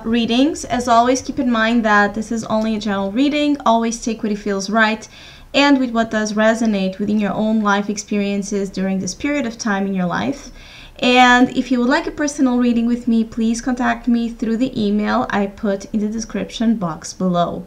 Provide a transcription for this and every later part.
Readings. As always, keep in mind that this is only a general reading. Always take what it feels right and with what does resonate within your own life experiences during this period of time in your life. And if you would like a personal reading with me, please contact me through the email I put in the description box below.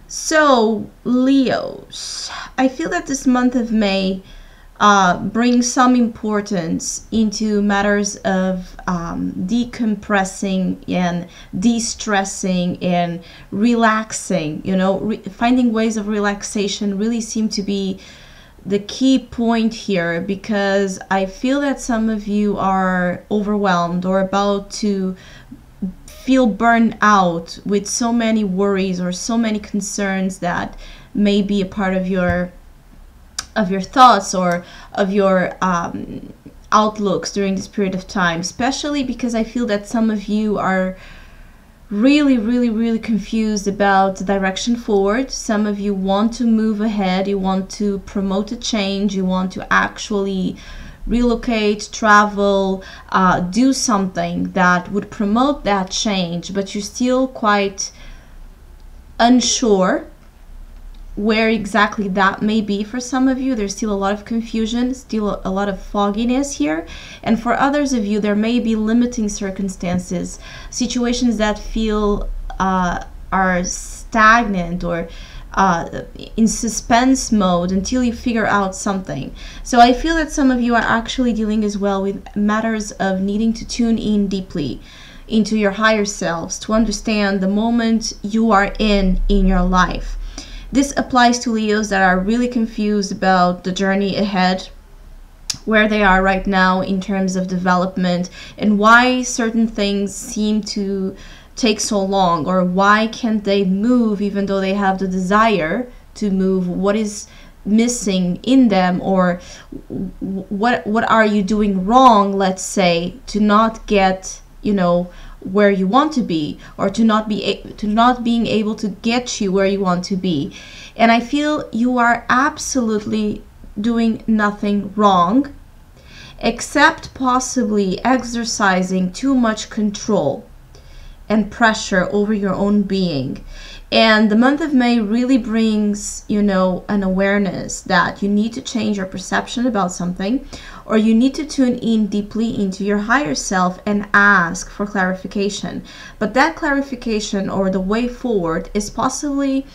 So, Leos, I feel that this month of May brings some importance into matters of decompressing and de-stressing and relaxing. You know, finding ways of relaxation really seem to be the key point here, because I feel that some of you are overwhelmed or about to feel burned out with so many worries or so many concerns that may be a part of your thoughts or of your outlooks during this period of time, especially because I feel that some of you are really confused about the direction forward. Some of you want to move ahead, you want to promote a change, you want to actually relocate, travel, do something that would promote that change, but you're still quite unsure where exactly that may be. For some of you, there's still a lot of confusion, still a lot of fogginess here. And for others of you, there may be limiting circumstances, situations that feel are stagnant or in suspense mode until you figure out something. So I feel that some of you are actually dealing as well with matters of needing to tune in deeply into your higher selves to understand the moment you are in your life. This applies to Leos that are really confused about the journey ahead, where they are right now in terms of development, and why certain things seem to take so long, or why can't they move even though they have the desire to move. What is missing in them, or what are you doing wrong, let's say, to not get, you know, where you want to be, or to not being able to get you where you want to be. And I feel you are absolutely doing nothing wrong, except possibly exercising too much control and pressure over your own being. And the month of May really brings, you know, an awareness that you need to change your perception about something, or you need to tune in deeply into your higher self and ask for clarification. But that clarification, or the way forward, is possibly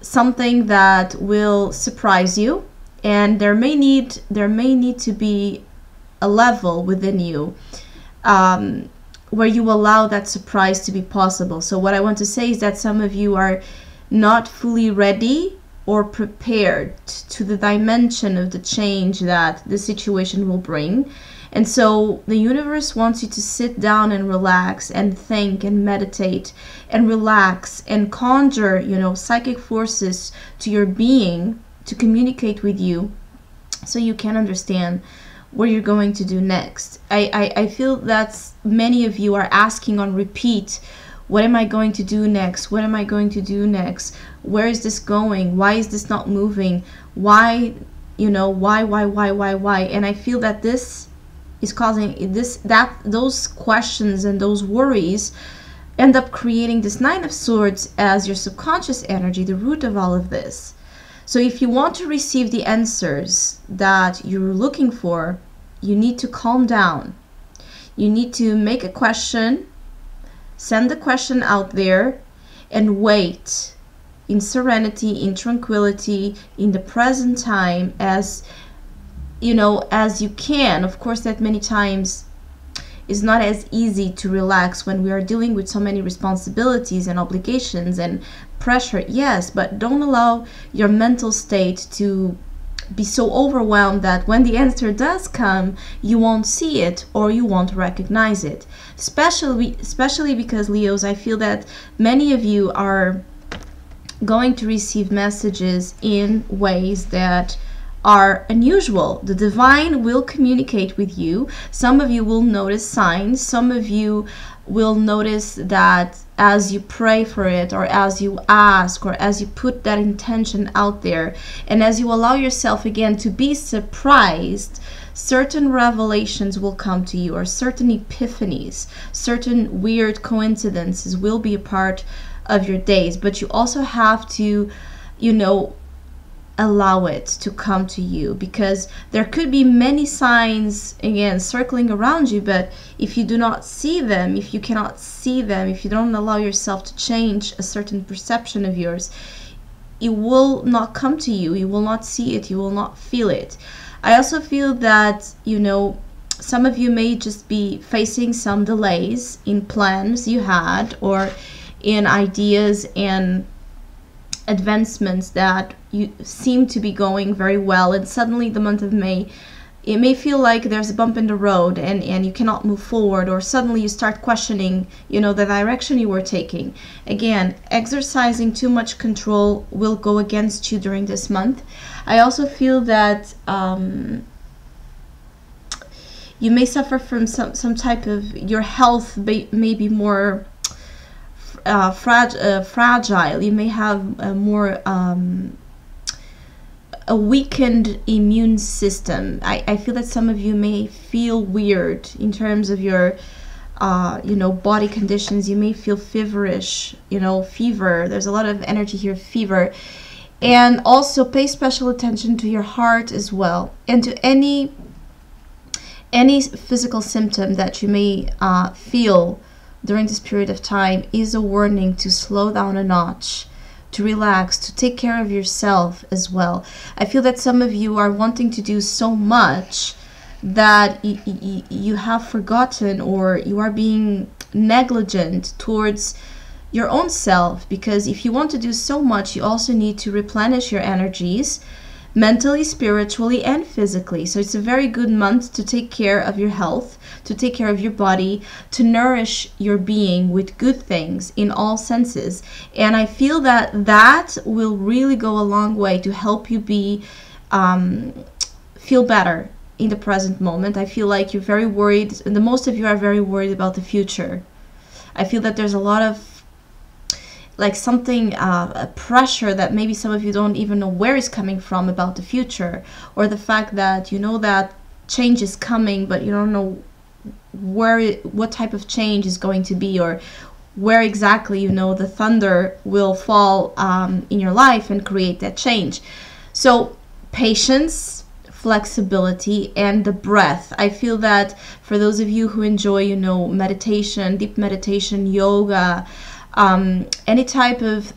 something that will surprise you, and there may need to be a level within you where you allow that surprise to be possible. So what I want to say is that some of you are not fully ready or prepared to the dimension of the change that the situation will bring. And so the universe wants you to sit down and relax and think and meditate and relax and conjure, you know, psychic forces to your being to communicate with you, so you can understand what you're going to do next. I feel that many of you are asking on repeat, what am I going to do next? What am I going to do next? Where is this going? Why is this not moving? Why, you know, why? And I feel that this is causing those questions and those worries end up creating this Nine of Swords as your subconscious energy, the root of all of this. So if you want to receive the answers that you're looking for, you need to calm down. You need to make a question, send the question out there, and wait in serenity, in tranquility, in the present time, as you know, as you can. Of course, that many times is not as easy to relax when we are dealing with so many responsibilities and obligations and pressure. Yes, but don't allow your mental state to be so overwhelmed that when the answer does come, you won't see it or you won't recognize it. Especially because, Leos, I feel that many of you are going to receive messages in ways that are unusual. The divine will communicate with you. Some of you will notice signs. Some of you will notice that as you pray for it, or as you ask, or as you put that intention out there, and as you allow yourself again to be surprised, certain revelations will come to you, or certain epiphanies, certain weird coincidences will be a part of your days. But you also have to, you know, allow it to come to you, because there could be many signs again circling around you, but if you do not see them, if you cannot see them, if you don't allow yourself to change a certain perception of yours, it will not come to you. You will not see it, you will not feel it. I also feel that, you know, some of you may just be facing some delays in plans you had, or in ideas and advancements that you seem to be going very well, and suddenly the month of May, it may feel like there's a bump in the road and you cannot move forward, or suddenly you start questioning, you know, the direction you were taking. Again, exercising too much control will go against you during this month. I also feel that you may suffer from some type of, your health may be more fragile. You may have a more a weakened immune system. I feel that some of you may feel weird in terms of your you know, body conditions. You may feel feverish, you know, fever. There's a lot of energy here, fever. And also pay special attention to your heart as well, and to any physical symptom that you may feel during this period of time is a warning to slow down a notch, to relax, to take care of yourself as well. I feel that some of you are wanting to do so much that you have forgotten, or you are being negligent towards your own self, because if you want to do so much, you also need to replenish your energies mentally, spiritually, and physically. So it's a very good month to take care of your health, to take care of your body, to nourish your being with good things in all senses. And I feel that that will really go a long way to help you be feel better in the present moment. I feel like you're very worried, and the most of you are very worried about the future. I feel that there's a lot of like something, a pressure that maybe some of you don't even know where it's coming from about the future, or the fact that you know that change is coming, but you don't know what type of change is going to be, or where exactly, you know, the thunder will fall in your life and create that change. So patience, flexibility, and the breath. I feel that for those of you who enjoy, you know, meditation, deep meditation, yoga, any type of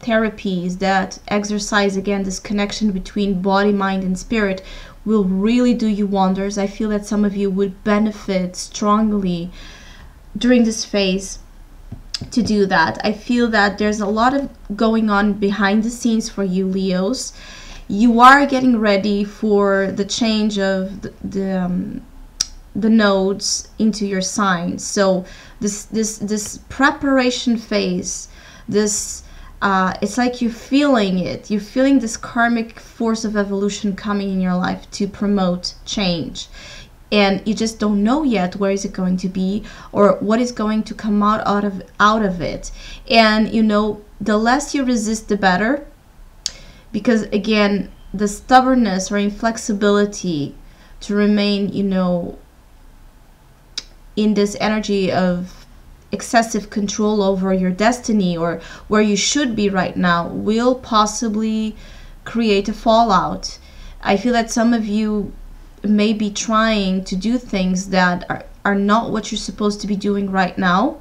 therapies that exercise again this connection between body, mind, and spirit will really do you wonders. I feel that some of you would benefit strongly during this phase to do that. I feel that there's a lot of going on behind the scenes for you, Leos. You are getting ready for the change of the nodes into your signs. So this preparation phase, this it's like you're feeling it. You're feeling this karmic force of evolution coming in your life to promote change, and you just don't know yet where is it going to be, or what is going to come out of it. And you know, the less you resist, the better, because again, the stubbornness or inflexibility to remain, you know, in this energy of excessive control over your destiny, or where you should be right now, will possibly create a fallout. I feel that some of you may be trying to do things that are not what you're supposed to be doing right now.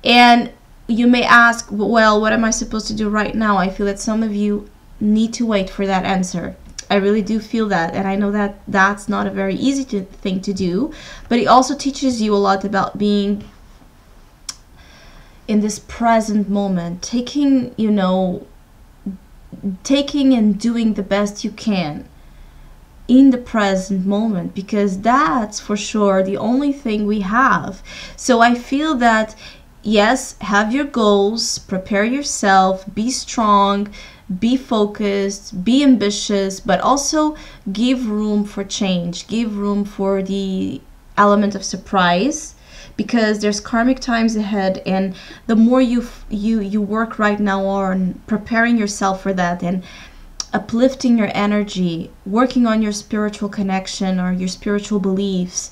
And you may ask, well, what am I supposed to do right now? I feel that some of you need to wait for that answer. I really do feel that, and I know that that's not a very easy thing to do, but it also teaches you a lot about being in this present moment, taking, you know, taking and doing the best you can in the present moment, because that's for sure the only thing we have. So I feel that, yes, have your goals, prepare yourself, be strong, be focused, be ambitious, but also give room for change, give room for the element of surprise, because there's karmic times ahead, and the more you work right now on preparing yourself for that and uplifting your energy, working on your spiritual connection or your spiritual beliefs,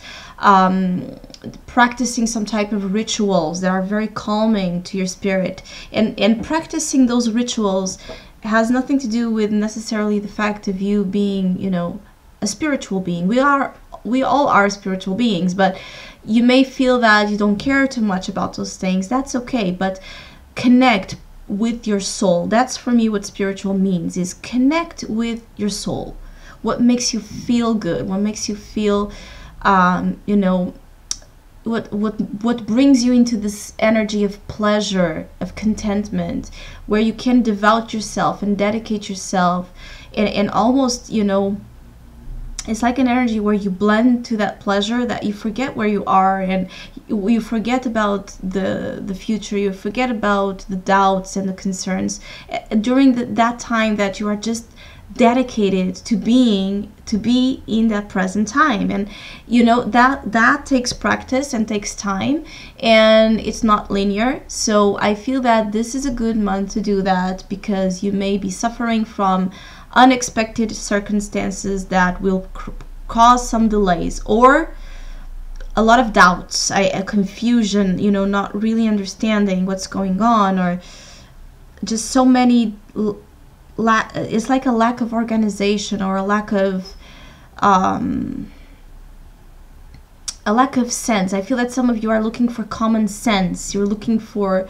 practicing some type of rituals that are very calming to your spirit, and practicing those rituals has nothing to do with necessarily the fact of you being, you know, a spiritual being. We all are spiritual beings, but you may feel that you don't care too much about those things. That's okay, but connect with your soul. That's for me what spiritual means, is connect with your soul. What makes you feel good, what makes you feel you know, what brings you into this energy of pleasure, of contentment, where you can devote yourself and dedicate yourself, and almost, you know, it's like an energy where you blend to that pleasure, that you forget where you are, and you forget about the future, you forget about the doubts and the concerns during that time that you are just dedicated to be in that present time. And you know that takes practice and takes time, and it's not linear. So I feel that this is a good month to do that, because you may be suffering from unexpected circumstances that will cause some delays, or a lot of doubts, a confusion, you know, not really understanding what's going on, or just so many it's like a lack of organization, or a lack of sense. I feel that some of you are looking for common sense. You're looking for,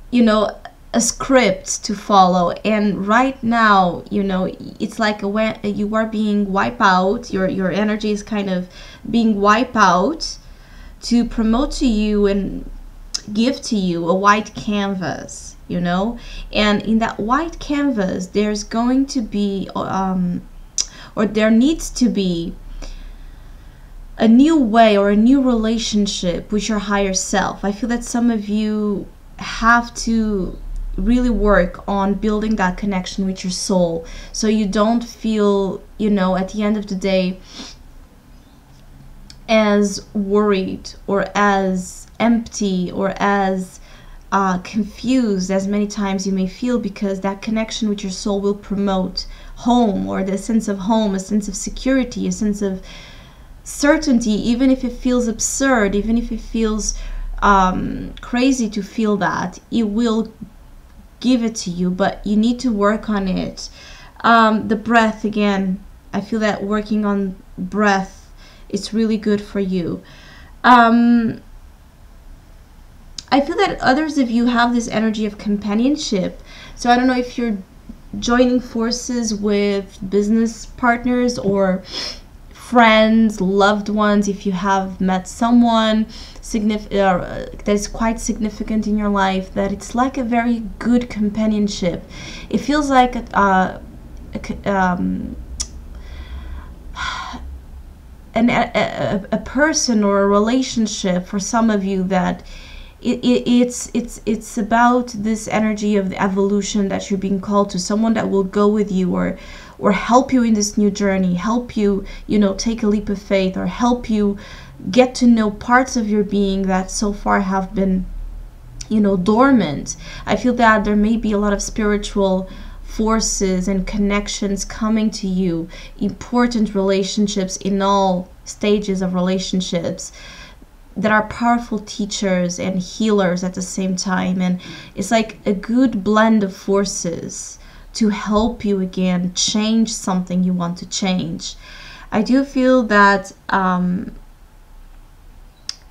you know, a script to follow, and right now, you know, it's like you are being wiped out. Your energy is kind of being wiped out to promote to you and give to you a white canvas, you know. And in that white canvas, there's going to be or there needs to be a new way or a new relationship with your higher self. I feel that some of you have to really work on building that connection with your soul, so you don't feel, you know, at the end of the day as worried or as empty or as confused as many times you may feel, because that connection with your soul will promote home, or the sense of home, a sense of security, a sense of certainty, even if it feels absurd, even if it feels crazy to feel that. It will give it to you, but you need to work on it. The breath, again, I feel that working on breath, it's really good for you. I feel that others of you have this energy of companionship. So I don't know if you're joining forces with business partners or friends, loved ones, if you have met someone that's quite significant in your life, that it's like a very good companionship. It feels like a person or a relationship for some of you, that it's about this energy of the evolution that you're being called to, someone that will go with you, or help you in this new journey, help you, you know, take a leap of faith, or help you get to know parts of your being that so far have been, you know, dormant. I feel that there may be a lot of spiritual forces and connections coming to you, important relationships in all stages of relationships that are powerful teachers and healers at the same time. And it's like a good blend of forces to help you again change something you want to change. I do feel that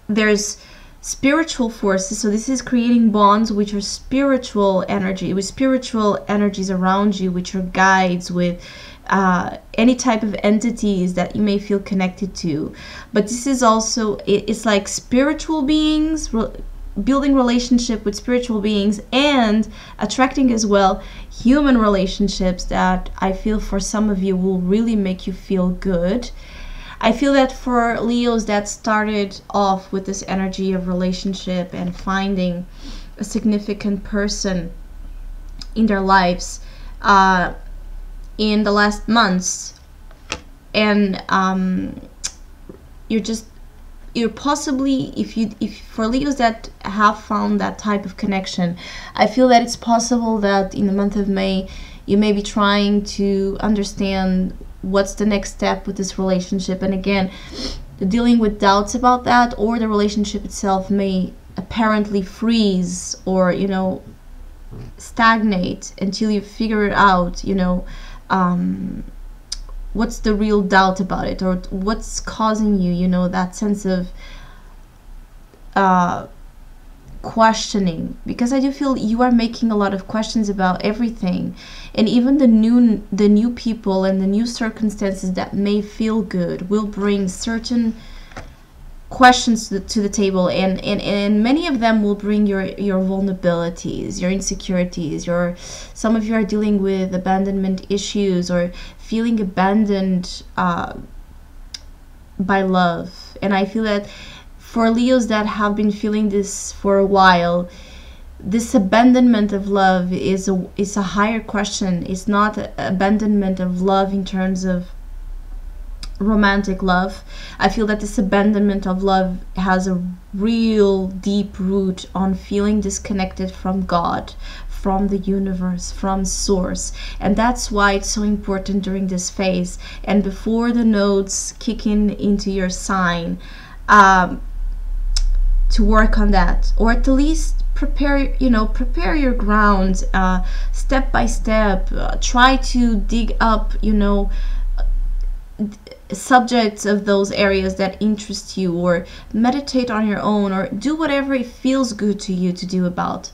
there's spiritual forces, so this is creating bonds which are spiritual energy, with spiritual energies around you, which are guides, with any type of entities that you may feel connected to. But this is also, it's like spiritual beings, building relationship with spiritual beings, and attracting as well human relationships that I feel for some of you will really make you feel good. I feel that for Leos that started off with this energy of relationship and finding a significant person in their lives, uh, in the last months, and you're possibly, if for Leos that have found that type of connection, I feel that it's possible that in the month of May you may be trying to understand what's the next step with this relationship. And again, dealing with doubts about that, or the relationship itself may apparently freeze or, you know, stagnate until you figure it out, you know, what's the real doubt about it, or what's causing you, you know, that sense of questioning. Because I do feel you are making a lot of questions about everything, and even the new people and the new circumstances that may feel good will bring certain questions to the table, and many of them will bring your vulnerabilities, your insecurities. Some of you are dealing with abandonment issues, or feeling abandoned by love. And I feel that for Leos that have been feeling this for a while, this abandonment of love is a higher question. It's not abandonment of love in terms of romantic love. I feel that this abandonment of love has a real deep root on feeling disconnected from God, from the universe, from source. And that's why it's so important during this phase and before the nodes kick into your sign, to work on that, or at least prepare your ground, step by step. Try to dig up, you know, subjects of those areas that interest you, or meditate on your own, or do whatever it feels good to you to do about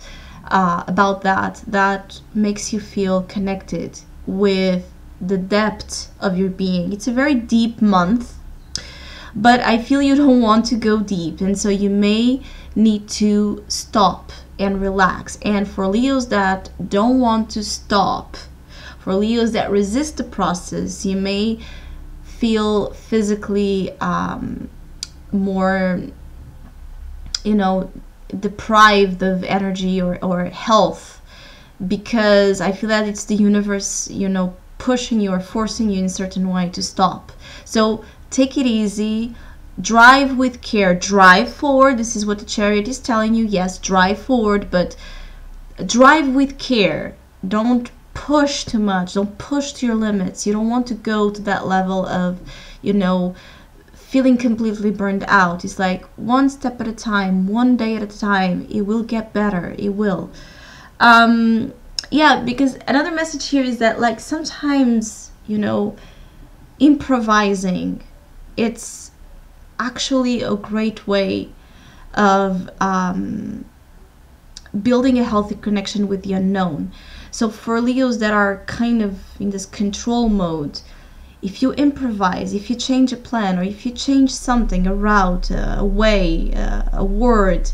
that makes you feel connected with the depth of your being. It's a very deep month, but I feel you don't want to go deep, and so you may need to stop and relax. And for Leos that don't want to stop, for Leos that resist the process, you may feel physically more, you know, deprived of energy or health, because I feel that it's the universe, you know, pushing you or forcing you in a certain way to stop. So take it easy, drive with care, drive forward. This is what the Chariot is telling you. Yes, drive forward, but drive with care. Don't push too much, don't push to your limits. You don't want to go to that level of, you know, feeling completely burned out. It's like one step at a time, one day at a time. It will get better, it will. Yeah, because another message here is that, like, sometimes, you know, improvising, it's actually a great way of building a healthy connection with the unknown. So for Leos that are kind of in this control mode, if you improvise, if you change a plan, or if you change something, a route, a way, a word,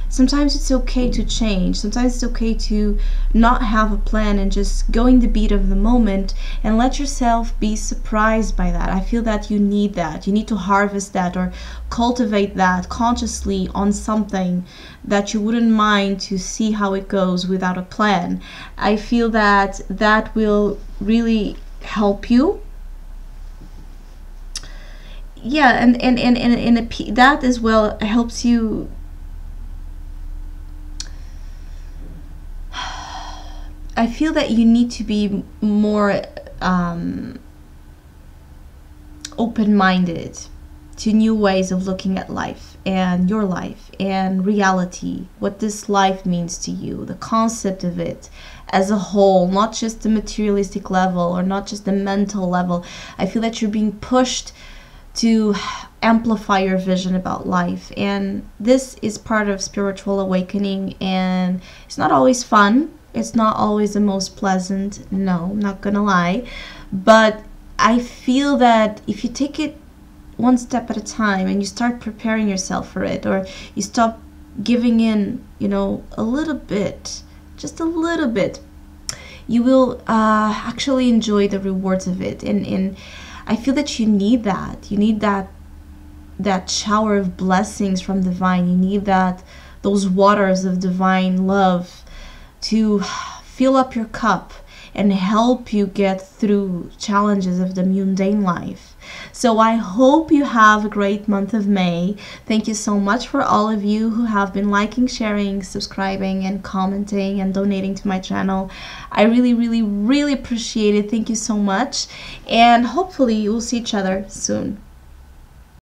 sometimes it's okay to change. Sometimes it's okay to not have a plan and just go in the beat of the moment and let yourself be surprised by that. I feel that you need that. You need to harvest that or cultivate that consciously on something that you wouldn't mind to see how it goes without a plan. I feel that that will really help you. Yeah, and that as well helps you. I feel that you need to be more open-minded to new ways of looking at life and your life and reality, what this life means to you, the concept of it as a whole, not just the materialistic level or not just the mental level. I feel that you're being pushed to amplify your vision about life, and this is part of spiritual awakening, and it's not always fun. It's not always the most pleasant, no, I'm not gonna lie, but I feel that if you take it one step at a time and you start preparing yourself for it, or you stop giving in, you know, a little bit, just a little bit, you will actually enjoy the rewards of it. And I feel that you need that. You need that shower of blessings from divine. You need those waters of divine love to fill up your cup and help you get through challenges of the mundane life. So I hope you have a great month of May. Thank you so much for all of you who have been liking, sharing, subscribing, and commenting and donating to my channel. I really, really, really appreciate it. Thank you so much. And hopefully we'll see each other soon.